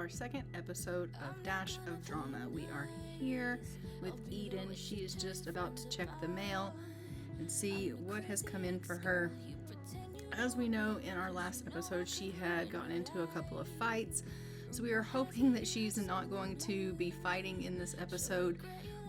our second episode of Dash of Drama. We are here with Eden. She is just about to check the mail and see what has come in for her. As we know, in our last episode, she had gotten into a couple of fights, so we are hoping that she's not going to be fighting in this episode.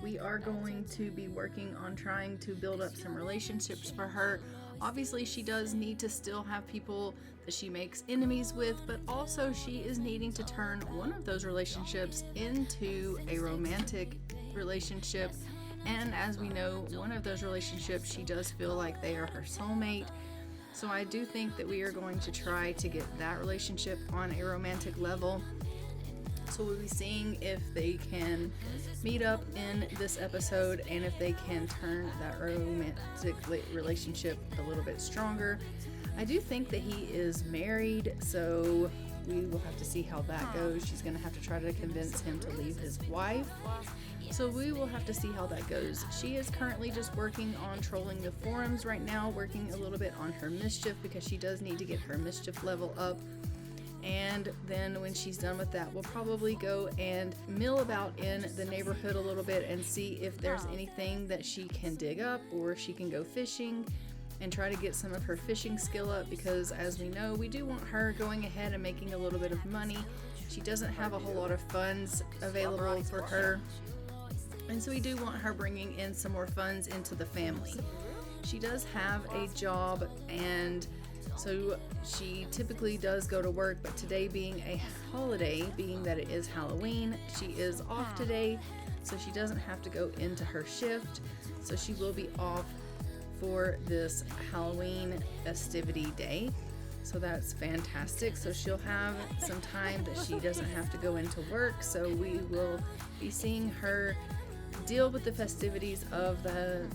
We are going to be working on trying to build up some relationships for her. Obviously, she does need to still have people that she makes enemies with, but also she is needing to turn one of those relationships into a romantic relationship. And as we know, one of those relationships, she does feel like they are her soulmate. So I do think that we are going to try to get that relationship on a romantic level. So we'll be seeing if they can meet up in this episode and if they can turn that romantic relationship a little bit stronger. I do think that he is married, so we will have to see how that goes. She's going to have to try to convince him to leave his wife. So we will have to see how that goes. She is currently just working on trolling the forums right now, working a little bit on her mischief because she does need to get her mischief level up. And then when she's done with that, we'll probably go and mill about in the neighborhood a little bit and see if there's anything that she can dig up, or she can go fishing and try to get some of her fishing skill up, because as we know, we do want her going ahead and making a little bit of money. She doesn't have a whole lot of funds available for her, and so we do want her bringing in some more funds into the family. She does have a job, and so she typically does go to work, but today being a holiday, being that it is Halloween, she is off today, so she doesn't have to go into her shift. So she will be off for this Halloween festivity day. So that's fantastic. So she'll have some time that she doesn't have to go into work. So we will be seeing her deal with the festivities of the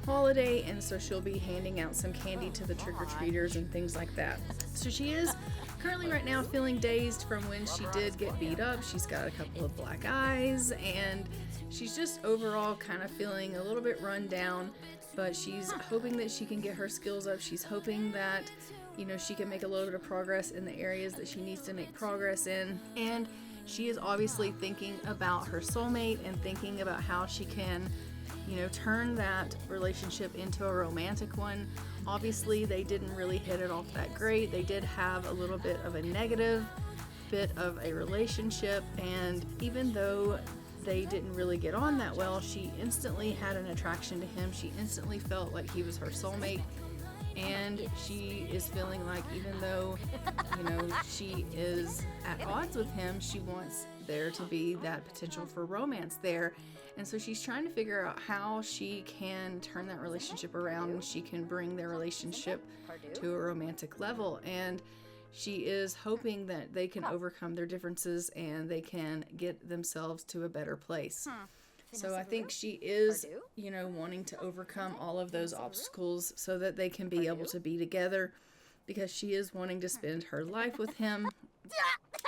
holiday, and so she'll be handing out some candy to the trick-or-treaters and things like that. So she is currently right now feeling dazed from when she did get beat up. She's got a couple of black eyes, and she's just overall kind of feeling a little bit run down, but she's hoping that she can get her skills up. She's hoping that, you know, she can make a little bit of progress in the areas that she needs to make progress in. And she is obviously thinking about her soulmate and thinking about how she can, you know, turn that relationship into a romantic one. Obviously, they didn't really hit it off that great. They did have a little bit of a negative bit of a relationship, and even though they didn't really get on that well, she instantly had an attraction to him. She instantly felt like he was her soulmate, and she is feeling like, even though, you know, she is at odds with him, she wants there to be that potential for romance there. And so she's trying to figure out how she can turn that relationship around and she can bring their relationship to a romantic level. And she is hoping that they can overcome their differences and they can get themselves to a better place. So I think she is, you know, wanting to overcome all of those obstacles so that they can be able to be together, because she is wanting to spend her life with him.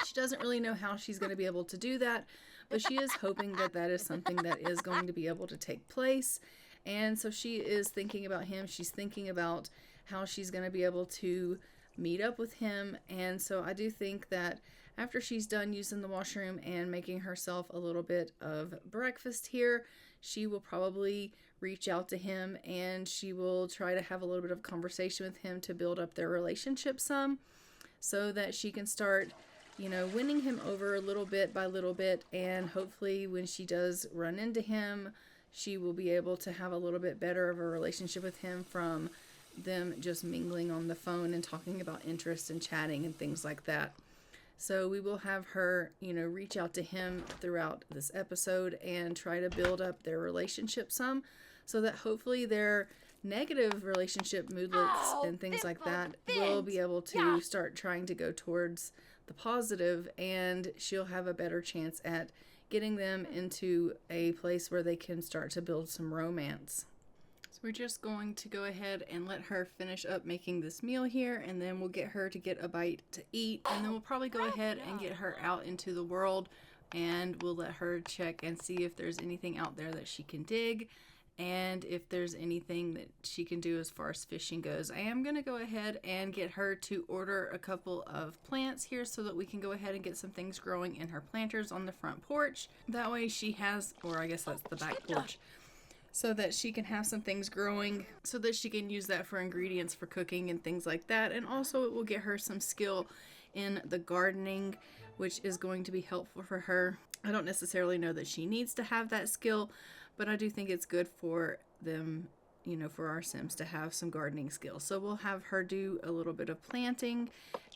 She doesn't really know how she's going to be able to do that, but she is hoping that that is something that is going to be able to take place. And so she is thinking about him. She's thinking about how she's going to be able to meet up with him. And so I do think that after she's done using the washroom and making herself a little bit of breakfast here, she will probably reach out to him and she will try to have a little bit of conversation with him to build up their relationship some, so that she can start, you know, winning him over little bit by little bit. And hopefully when she does run into him, she will be able to have a little bit better of a relationship with him from them just mingling on the phone and talking about interests and chatting and things like that. So we will have her, you know, reach out to him throughout this episode and try to build up their relationship some, so that hopefully their negative relationship moodlets and things like that will be able to start trying to go towards the positive, and she'll have a better chance at getting them into a place where they can start to build some romance. So we're just going to go ahead and let her finish up making this meal here, and then we'll get her to get a bite to eat, and then we'll probably go ahead and get her out into the world, and we'll let her check and see if there's anything out there that she can dig. and if there's anything that she can do as far as fishing goes. I am going to go ahead and get her to order a couple of plants here so that we can go ahead and get some things growing in her planters on the front porch. That way she has, or I guess that's the back porch, so that she can have some things growing so that she can use that for ingredients for cooking and things like that. And also it will get her some skill in the gardening, which is going to be helpful for her. I don't necessarily know that she needs to have that skill, but I do think it's good for them, you know, for our Sims to have some gardening skills. So we'll have her do a little bit of planting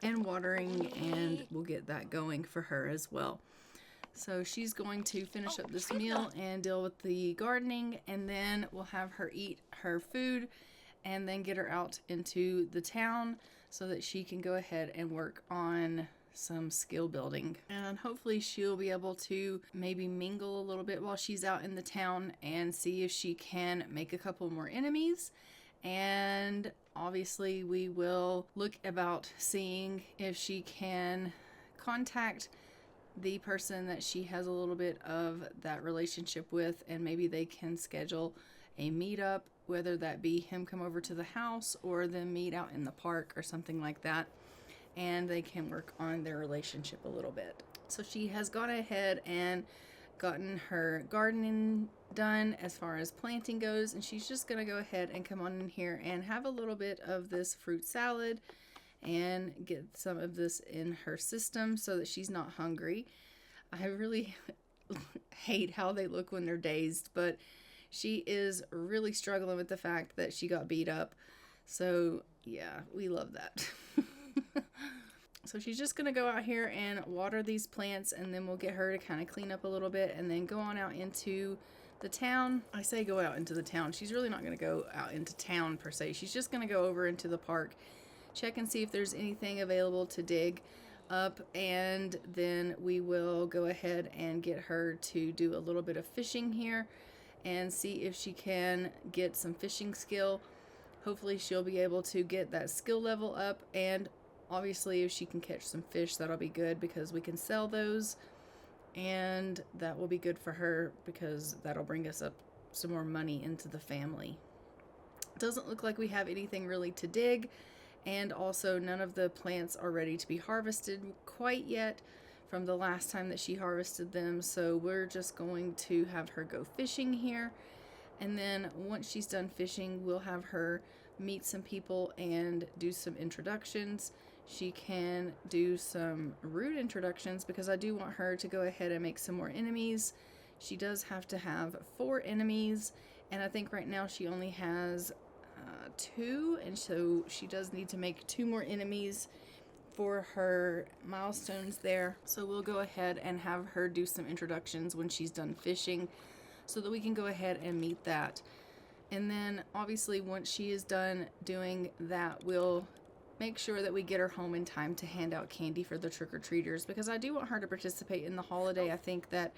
and watering, and we'll get that going for her as well. So she's going to finish up this meal and deal with the gardening, and then we'll have her eat her food and then get her out into the town so that she can go ahead and work on some skill building. And hopefully she'll be able to maybe mingle a little bit while she's out in the town and see if she can make a couple more enemies. And obviously we will look about seeing if she can contact the person that she has a little bit of that relationship with, and maybe they can schedule a meetup, whether that be him come over to the house or them meet out in the park or something like that, and they can work on their relationship a little bit. So she has gone ahead and gotten her gardening done as far as planting goes, and she's just going to go ahead and come on in here and have a little bit of this fruit salad and get some of this in her system so that she's not hungry. I really hate how they look when they're dazed, but she is really struggling with the fact that she got beat up. So yeah, we love that. So she's just going to go out here and water these plants, and then we'll get her to kind of clean up a little bit and then go on out into the town. I say go out into the town. She's really not going to go out into town per se. She's just going to go over into the park, check and see if there's anything available to dig up, and then we will go ahead and get her to do a little bit of fishing here and see if she can get some fishing skill. Hopefully she'll be able to get that skill level up, and obviously if she can catch some fish, that'll be good because we can sell those, and that will be good for her because that'll bring us up some more money into the family. Doesn't look like we have anything really to dig, and also none of the plants are ready to be harvested quite yet from the last time that she harvested them. So we're just going to have her go fishing here, and then once she's done fishing, we'll have her meet some people and do some introductions. She can do some rude introductions because I do want her to go ahead and make some more enemies. She does have to have 4 enemies, and I think right now she only has 2, and so she does need to make 2 more enemies for her milestones there. So we'll go ahead and have her do some introductions when she's done fishing so that we can go ahead and meet that. And then obviously once she is done doing that, we'll make sure that we get her home in time to hand out candy for the trick-or-treaters, because I do want her to participate in the holiday. I think that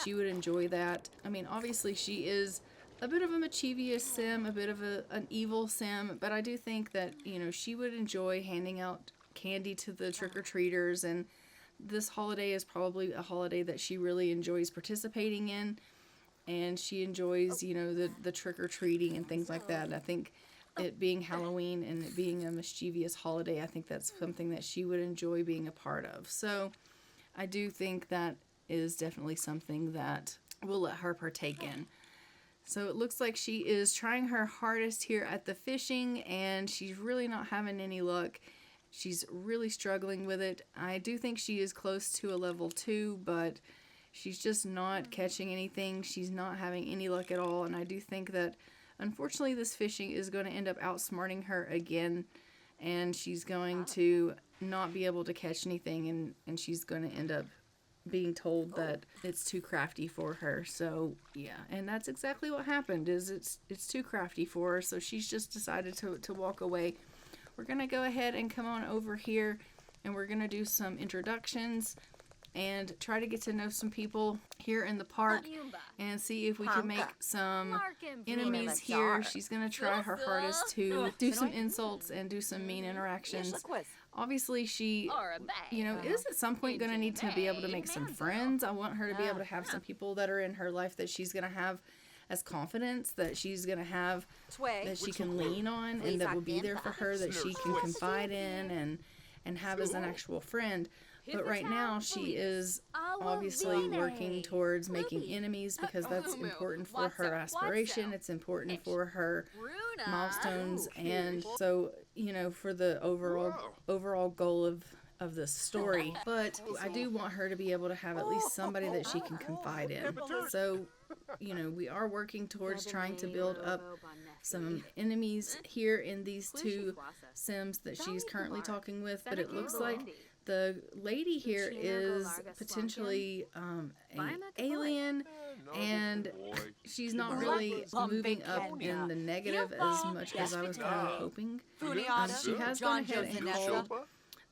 she would enjoy that. I mean, obviously she is a bit of a mischievous sim, a bit of an evil sim, but I do think that, you know, she would enjoy handing out candy to the trick-or-treaters, and this holiday is probably a holiday that she really enjoys participating in, and she enjoys, you know, the trick-or-treating and things like that. And I think it being Halloween and it being a mischievous holiday, I think that's something that she would enjoy being a part of. So I do think that is definitely something that we'll let her partake in. So it looks like she is trying her hardest here at the fishing, and she's really not having any luck. She's really struggling with it. I do think she is close to a level 2, but she's just not catching anything. She's not having any luck at all, and I do think that unfortunately this fishing is going to end up outsmarting her again, and she's going to not be able to catch anything, and she's going to end up being told that it's too crafty for her. So yeah, and that's exactly what happened, is it's too crafty for her, so she's just decided to walk away. We're gonna go ahead and come on over here, and we're gonna do some introductions and try to get to know some people here in the park and see if we can make some enemies here. She's gonna try her hardest to do some insults and do some mean interactions. Obviously she, you know, is at some point going to need to be able to make some friends. I want her to be able to have some people that are in her life that she's going to have as confidence that she's gonna have, that she can lean on, and that will be there for her, that she can confide in and have as an actual friend. But right now she is obviously working towards making enemies, because that's important for her aspiration. It's important for her milestones, and so, you know, for the overall goal of this story. But I do want her to be able to have at least somebody that she can confide in. So, you know, we are working towards trying to build up some enemies here in these two Sims that she's currently talking with, but it looks like the lady here is potentially an alien, and she's not really moving up in the negative as much as I was kind of hoping. She has gone ahead and called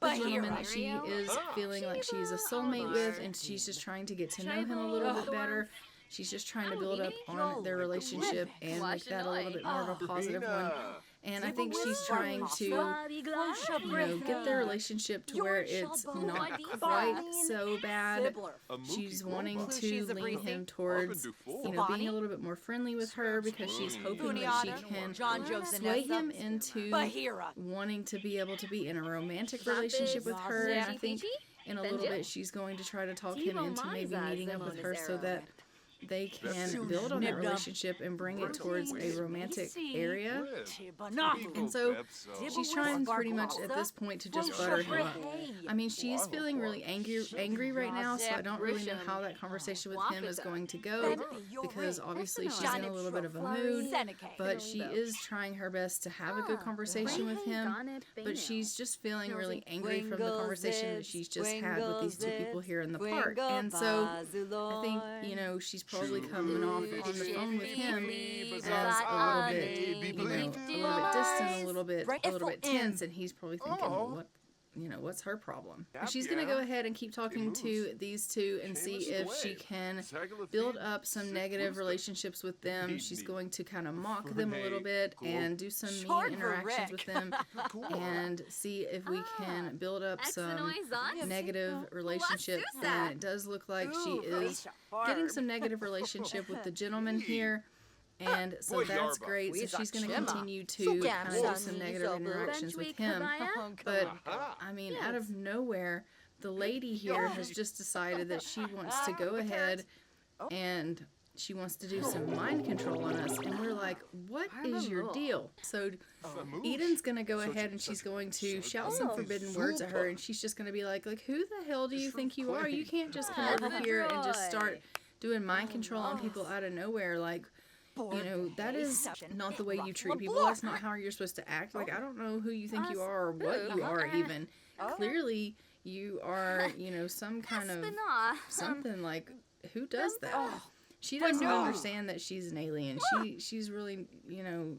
the gentleman that she is feeling like she's a soulmate with, and she's just trying to get to know him a little bit better. She's just trying to build up on their relationship and make that a little bit more of a positive one. And I think she's trying to, you know, get their relationship to where it's not quite so bad. She's wanting to lean him towards, you know, being a little bit more friendly with her, because she's hoping that she can sway him into wanting to be able to be in a romantic relationship with her. And I think in a little bit she's going to try to talk him into maybe meeting up with her so that they can build on that relationship and bring it towards a romantic area. And so she's trying pretty much at this point to just butter him up. I mean, she's feeling really angry right now, so I don't really know how that conversation with him is going to go, because obviously she's in a little bit of a mood, but she is trying her best to have a good conversation with him. But she's just feeling really angry from the conversation that she's just had with these two people here in the park. And so I think, you know, she's probably coming off on the phone with him as a little bit, you know, a little bit distant, a little bit tense, and he's probably thinking, well, what's her problem? She's going to go ahead and keep talking to these two and see if she can build up some negative relationships with them. She's going to kind of mock them a little bit and do some mean interactions with them and see if we can build up some negative relationships. And it does look like she is getting some negative relationship with the gentleman here. And so that's great. So she's going to continue to kind of do some negative interactions with him. But, I mean, out of nowhere, the lady here has just decided that she wants to go ahead and she wants to do some mind control on us. And we're like, what is your deal? So Eden's going to go ahead and she's going to shout some forbidden words at her. And she's just going to be like, who the hell do you think you are? You can't just come over here and just start doing mind control on people out of nowhere. Like, you know, that is not the way you treat people. That's not how you're supposed to act. Like, I don't know who you think you are or what you are even. Clearly, you are, you know, some kind of something. Like, who does that? She doesn't understand that she's an alien. She's really, you know,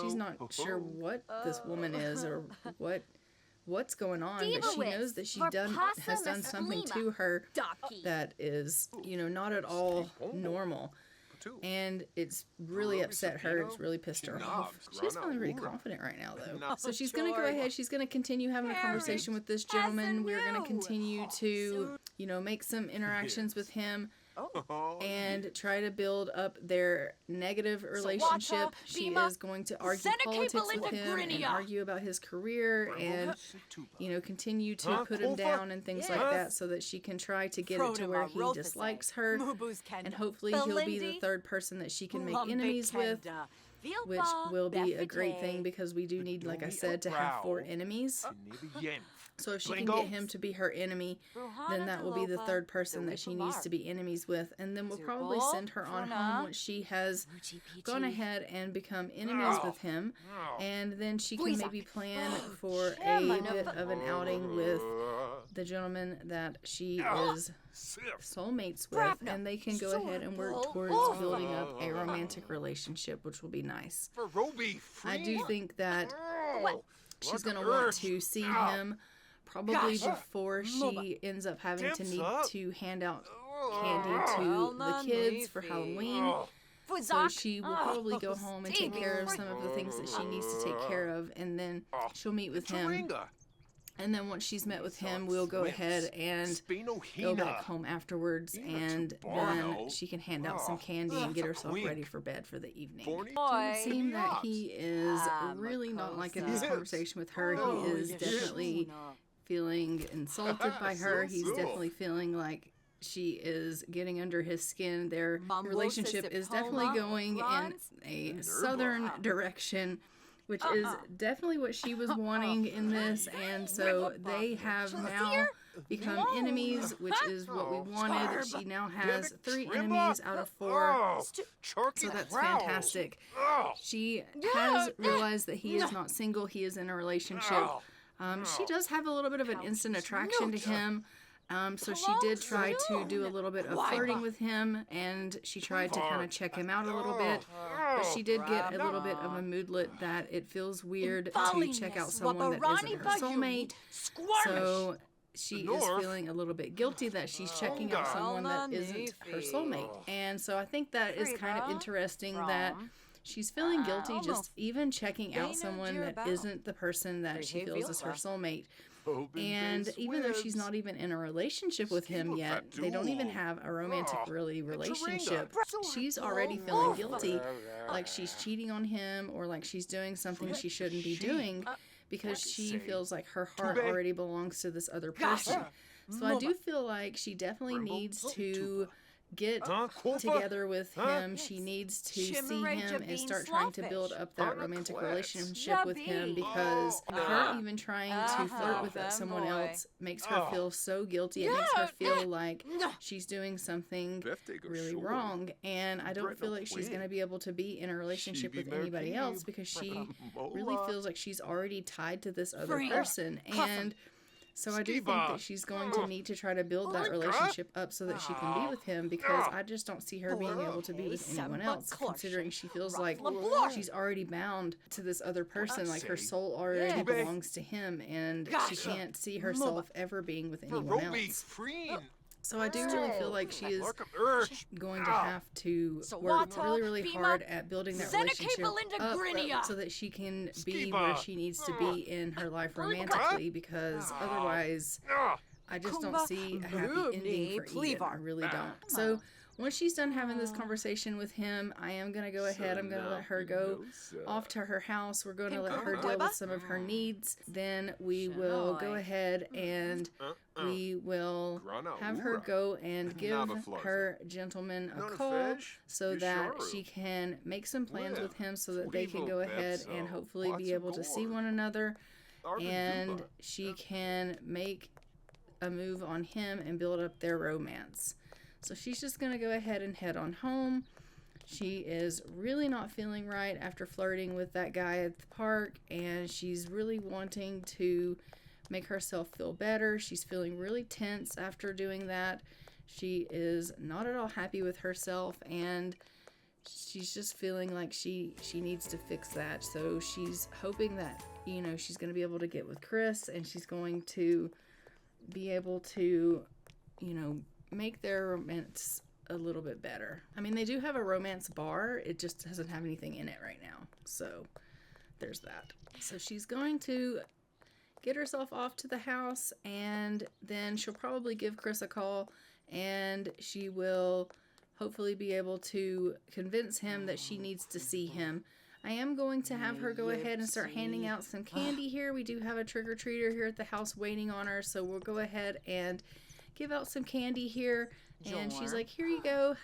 she's not sure what this woman is or what's going on, but she knows that has done something to her that is, you know, not at all normal. And it's really upset her. It's really pissed her off. She's feeling really confident right now, though. So she's going to go ahead. She's going to continue having a conversation with this gentleman. We're going to continue to, you know, make some interactions with him and try to build up their negative relationship. She is going to argue politics with him and argue about his career and, you know, continue to put him down and things like that so that she can try to get it to where he dislikes her. And hopefully he'll be the third person that she can make enemies with, which will be a great thing because we do need, like I said, to have 4 enemies. So if she can get him to be her enemy, then that will be the third person that she needs to be enemies with. And then we'll probably send her on home once she has gone ahead and become enemies with him. And then she can maybe plan for a bit of an outing with the gentleman that she is soulmates with. And they can go ahead and work towards building up a romantic relationship, which will be nice. I do think that she's going to want to see him probably before she ends up having to need to hand out candy to the kids for Halloween. So she will probably go home and take care of some of the things that she needs to take care of, and then she'll meet with him And then once she's met with him, we'll go ahead and go back home afterwards, and then she can hand out some candy and get herself ready for bed for the evening. So it would seem that he is really not liking this conversation with her. He is definitely feeling insulted by her. He's definitely feeling like she is getting under his skin. Their relationship is definitely going in a southern direction, which is definitely what she was wanting in this, and so they have now become enemies, which is what we wanted. She now has 3 enemies out of 4, so that's fantastic. She has realized that he is not single, he is in a relationship. She does have a little bit of an instant attraction to him. So she did try to do a little bit of flirting with him, and she tried to kind of check him out a little bit, but she did get a little bit of a moodlet that it feels weird to check out someone that isn't her soulmate. So she is feeling a little bit guilty that she's checking out someone that isn't her soulmate. And so I think that is kind of interesting that she's feeling guilty just even checking out someone that isn't the person that she feels is her soulmate. And even though she's not even in a relationship with him yet, they don't even have a romantic relationship, she's already feeling guilty, like she's cheating on him or like she's doing something she shouldn't be doing, because she feels like her heart already belongs to this other person. So I do feel like she definitely needs to get together with him. She needs to see him and start trying to build up that romantic relationship with him, because her even trying to flirt with someone else makes her feel so guilty. It makes her feel like she's doing something really wrong, and I don't feel like she's going to be able to be in a relationship with anybody else, because she really feels like she's already tied to this other person. And so I do think that she's going to need to try to build that relationship up so that she can be with him, because I just don't see her being able to be with anyone else, considering she feels like she's already bound to this other person, like her soul already belongs to him, and she can't see herself ever being with anyone else. So I do really feel like she is going to have to work really, really hard at building that relationship up so that she can be where she needs to be in her life romantically, because otherwise I just don't see a happy ending for Eden. I really don't. So once she's done having this conversation with him, I am going to go ahead. I'm going to let her go off to her house. We're going to let her deal with some of her needs. Then we will go ahead and we will have her go and give her gentleman a call so that she can make some plans with him so that they can go ahead and hopefully be able to see one another, and she can make a move on him and build up their romance. So she's just going to go ahead and head on home. She is really not feeling right after flirting with that guy at the park, and she's really wanting to make herself feel better. She's feeling really tense after doing that. She is not at all happy with herself, and she's just feeling like she needs to fix that. So she's hoping that, you know, she's going to be able to get with Chris, and she's going to be able to, you know, make their romance a little bit better. I mean, they do have a romance bar, it just doesn't have anything in it right now. So there's that. So she's going to get herself off to the house, and then she'll probably give Chris a call, and she will hopefully be able to convince him that she needs to see him. I am going to have her go ahead and start handing out some candy here. We do have a trick-or-treater here at the house waiting on her, so we'll go ahead and give out some candy here. And she's like, here you go.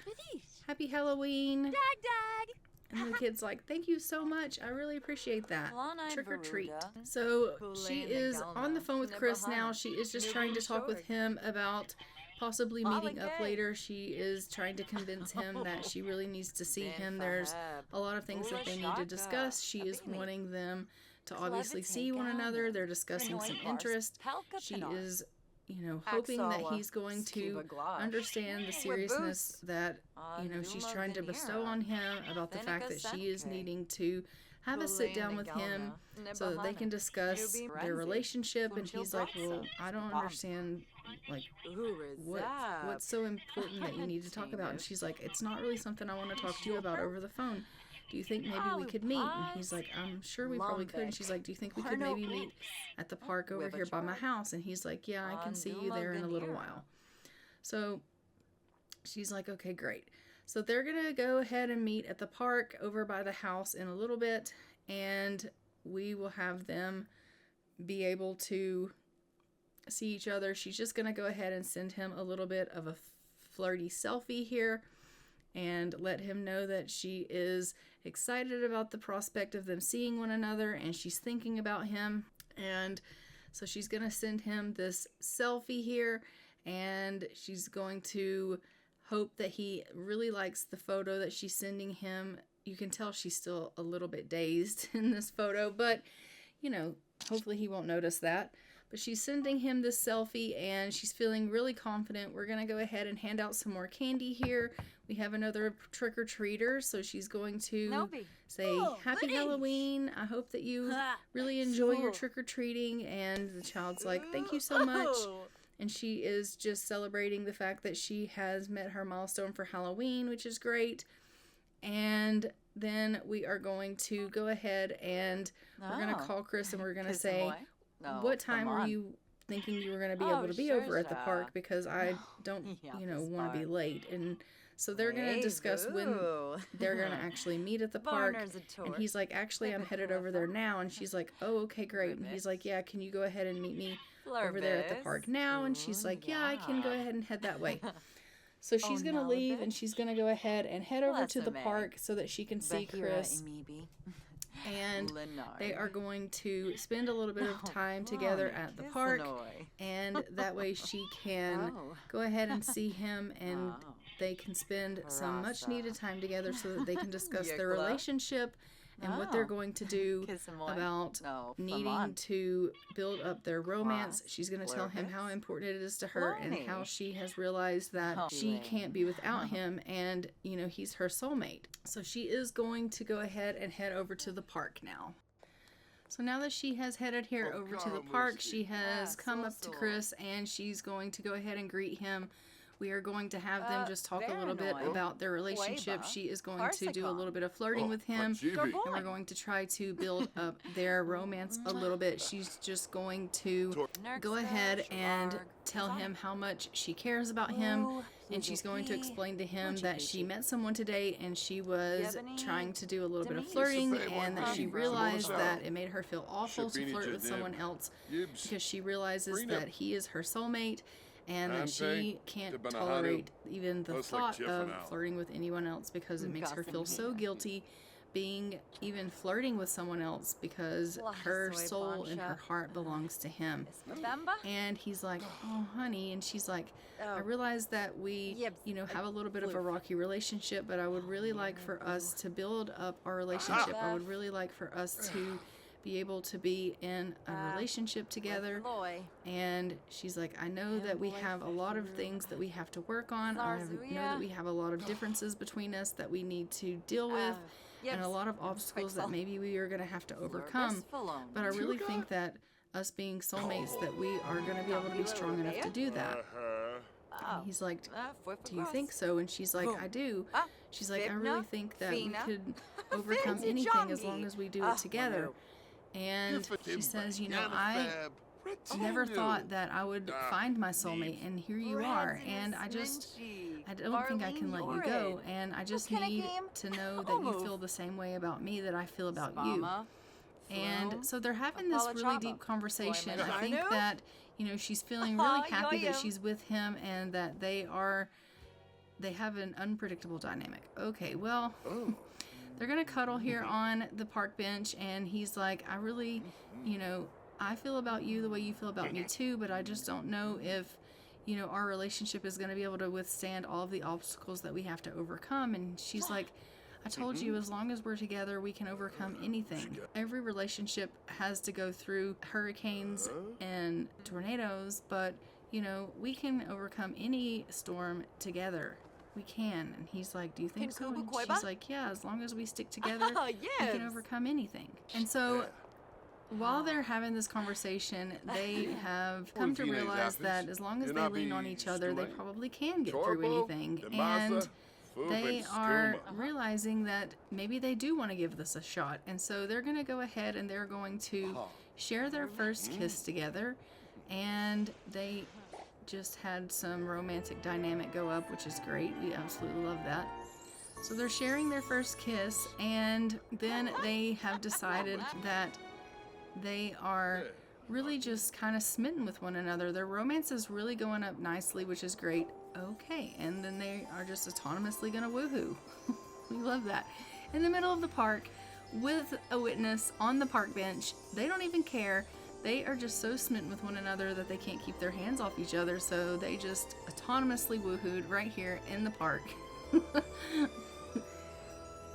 Happy Halloween. Dag. And the kid's like, thank you so much. I really appreciate that. Trick or treat. So she is on the phone with Chris now. She is just trying to talk with him about possibly meeting up later. She is trying to convince him that she really needs to see him. There's a lot of things that they need to discuss. She is wanting them to obviously see one another. They're discussing some interest. She is, you know, hoping that he's going to understand the seriousness that, you know, she's trying to bestow on him, about the fact that she is needing to have a sit down with him so that they can discuss their relationship. And he's like, well, I don't understand, like, what's so important that you need to talk about? And she's like, it's not really something I want to talk to you about over the phone. do you think maybe we could meet? And he's like, I'm sure we probably could. And she's like, do you think we could maybe meet at the park over here by my house? And he's like, yeah, I can see you there in a little while. So she's like, okay, great. So they're going to go ahead and meet at the park over by the house in a little bit, and we will have them be able to see each other. She's just going to go ahead and send him a little bit of a flirty selfie here and let him know that she is excited about the prospect of them seeing one another, and she's thinking about him. And so she's going to send him this selfie here, and she's going to hope that he really likes the photo that she's sending him. You can tell she's still a little bit dazed in this photo, but, you know, hopefully he won't notice that. But she's sending him this selfie, and she's feeling really confident. We're going to go ahead and hand out some more candy here. We have another trick-or-treater, so she's going to say, Happy Halloween. I hope that you really enjoy your trick-or-treating. And the child's like, thank you so much. And she is just celebrating the fact that she has met her milestone for Halloween, which is great. And then we are going to go ahead and we're going to call Chris, and we're going to say, what time were you thinking you were going to be able to be over at the park? Because I don't, want to be late. And so they're going to discuss when they're going to actually meet at the park. And he's like, actually, I'm headed over there now. And she's like, oh, okay, great. And he's like, yeah, can you go ahead and meet me over there at the park now? And she's like, yeah, I can go ahead and head that way. So she's going to leave, and she's going to go ahead and head over to the park so that she can see Chris. And they are going to spend a little bit of time together at the park, and that way she can go ahead and see him, and they can spend some much needed time together so that they can discuss their relationship and what they're going to do about needing to build up their romance. She's going to tell him how important it is to her and how she has realized that she can't be without him, and, he's her soulmate. So she is going to go ahead and head over to the park now. So now that she has headed here over to the park, she has come up to Chris, and she's going to go ahead and greet him. We are going to have them just talk a little bit about their relationship. She is going to do a little bit of flirting with him, and we're going to try to build up their romance a little bit. She's just going to go ahead and tell him how much she cares about him, and she's going to explain to him that she met someone today, and she was trying to do a little bit of flirting, and that she realized that it made her feel awful to flirt with someone else because she realizes that he is her soulmate, and that she can't tolerate even the thought of flirting with anyone else because it makes her feel so guilty being even flirting with someone else because her soul and her heart belongs to him. And he's like, oh, honey. And she's like, I realize that we, have a little bit of a rocky relationship, but I would really like for us to build up our relationship. I would really like for us to be able to be in a relationship together. And she's like, I know that we have a lot of things that we have to work on. I know that we have a lot of differences between us that we need to deal with, and a lot of obstacles that maybe we are going to have to overcome. But I really think that us being soulmates, that we are going to be able to be strong enough to do that. And he's like, do you think so? And she's like, I do. She's like, I really think that we could overcome anything as long as we do it together. And she says, I never thought that I would find my soulmate, and here you are, and I don't think I can let you go, and I just need to know that you feel the same way about me that I feel about you. And so they're having this really deep conversation. I think that, she's feeling really happy that she's with him, and that they have an unpredictable dynamic. Okay, well, they're going to cuddle here on the park bench, and he's like, I really, I feel about you the way you feel about me too, but I just don't know if, our relationship is going to be able to withstand all of the obstacles that we have to overcome. And she's like, I told you, as long as we're together, we can overcome anything. Every relationship has to go through hurricanes and tornadoes, but, we can overcome any storm together. We can. And he's like, do you think so? And she's like, yeah, as long as we stick together, we can overcome anything. And so while they're having this conversation, they have come to realize that as long as they lean on each other, they probably can get through anything. And they are realizing that maybe they do want to give this a shot. And so they're going to go ahead and they're going to share their first kiss together. And they just had some romantic dynamic go up, which is great. We absolutely love that. So they're sharing their first kiss, and then they have decided that they are really just kind of smitten with one another. Their romance is really going up nicely, which is great. Okay, and then they are just autonomously gonna woohoo. We love that. In the middle of the park with a witness on the park bench. They don't even care. They are just so smitten with one another that they can't keep their hands off each other, so they just autonomously woohooed right here in the park.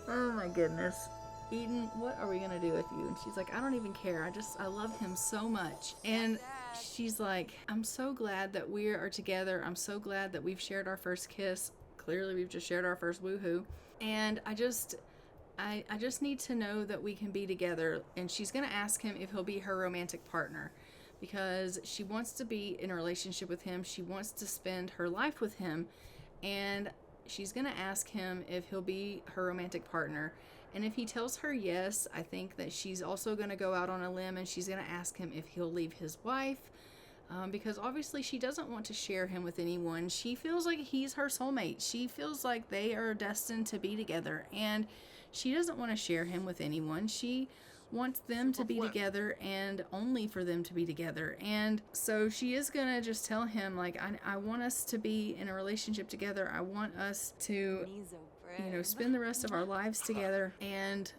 Oh my goodness. Eden, what are we gonna do with you? And she's like, I don't even care. I love him so much. And she's like, I'm so glad that we are together. I'm so glad that we've shared our first kiss. Clearly we've just shared our first woohoo. And I just need to know that we can be together. And she's gonna ask him if he'll be her romantic partner, because she wants to be in a relationship with him. She wants to spend her life with him. And she's gonna ask him if he'll be her romantic partner. And if he tells her yes, I think that she's also going to go out on a limb and she's going to ask him if he'll leave his wife, because obviously she doesn't want to share him with anyone. She feels like he's her soulmate. She feels like they are destined to be together, and she doesn't want to share him with anyone. She wants them to be together and only for them to be together. And so she is going to just tell him, like, I want us to be in a relationship together. I want us to, spend the rest of our lives together. And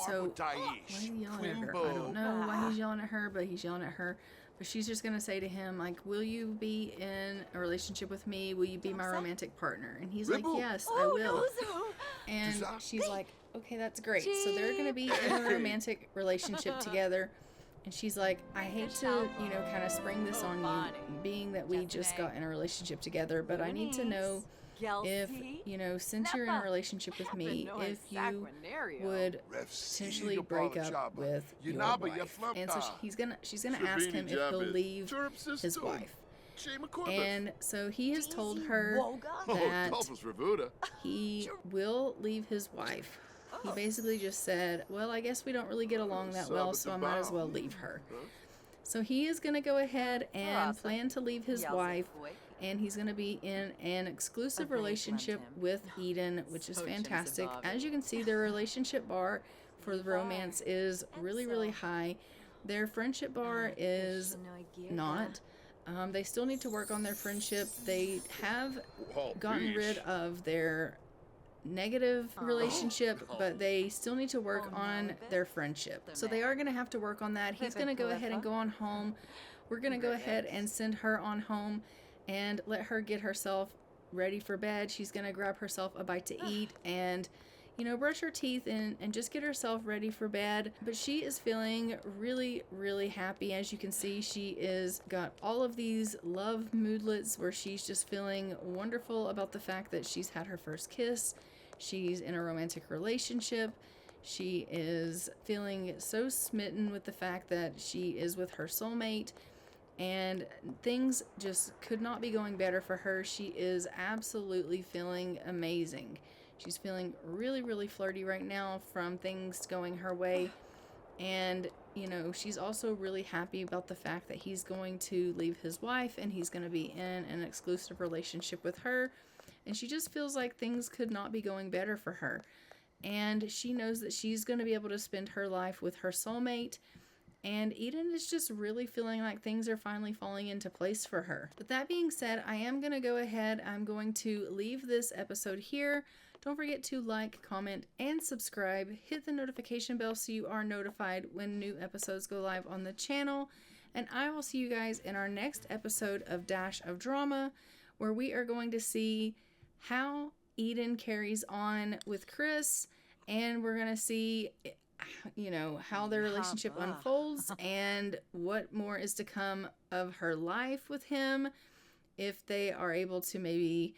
so why is he yelling at her? I don't know why he's yelling at her, but he's yelling at her. But she's just going to say to him, like, will you be in a relationship with me? Will you be my romantic partner? And he's like, yes, I will. And she's like, okay, that's great. So they're going to be in a romantic relationship together. And she's like, I hate to, kind of spring this on you, being that we just got in a relationship together, but I need to know if, since you're in a relationship with me, if you would potentially break up with your wife. And so she's gonna ask him if he'll leave his wife. And so he has told her that he will leave his wife. He basically just said, well, I guess we don't really get along that well, so I might as well leave her. So he is going to go ahead and plan to leave his wife, and he's going to be in an exclusive relationship with Eden, which is fantastic. As you can see, their relationship bar for the romance is really, really high. Their friendship bar is not. They still need to work on their friendship. They have gotten rid of their negative relationship, but they still need to work on their friendship. So they are going to have to work on that. He's going to go ahead and go on home. We're going to go ahead and send her on home and let her get herself ready for bed. She's going to grab herself a bite to eat and, brush her teeth and just get herself ready for bed. But she is feeling really, really happy. As you can see, she is got all of these love moodlets where she's just feeling wonderful about the fact that she's had her first kiss. She's in a romantic relationship. She is feeling so smitten with the fact that she is with her soulmate, and things just could not be going better for her. She is absolutely feeling amazing. She's feeling really, really flirty right now from things going her way. And, she's also really happy about the fact that he's going to leave his wife and he's going to be in an exclusive relationship with her. And she just feels like things could not be going better for her. And she knows that she's going to be able to spend her life with her soulmate. And Eden is just really feeling like things are finally falling into place for her. But that being said, I am going to go ahead. I'm going to leave this episode here. Don't forget to like, comment, and subscribe. Hit the notification bell so you are notified when new episodes go live on the channel. And I will see you guys in our next episode of Dash of Drama, where we are going to see how Eden carries on with Chris, and we're going to see, how their relationship unfolds and what more is to come of her life with him, if they are able to maybe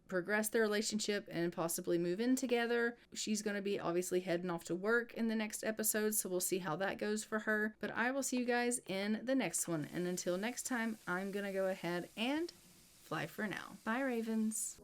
progress their relationship and possibly move in together. She's going to be obviously heading off to work in the next episode, so we'll see how that goes for her. But I will see you guys in the next one, and until next time, I'm going to go ahead and fly for now. Bye, Ravens.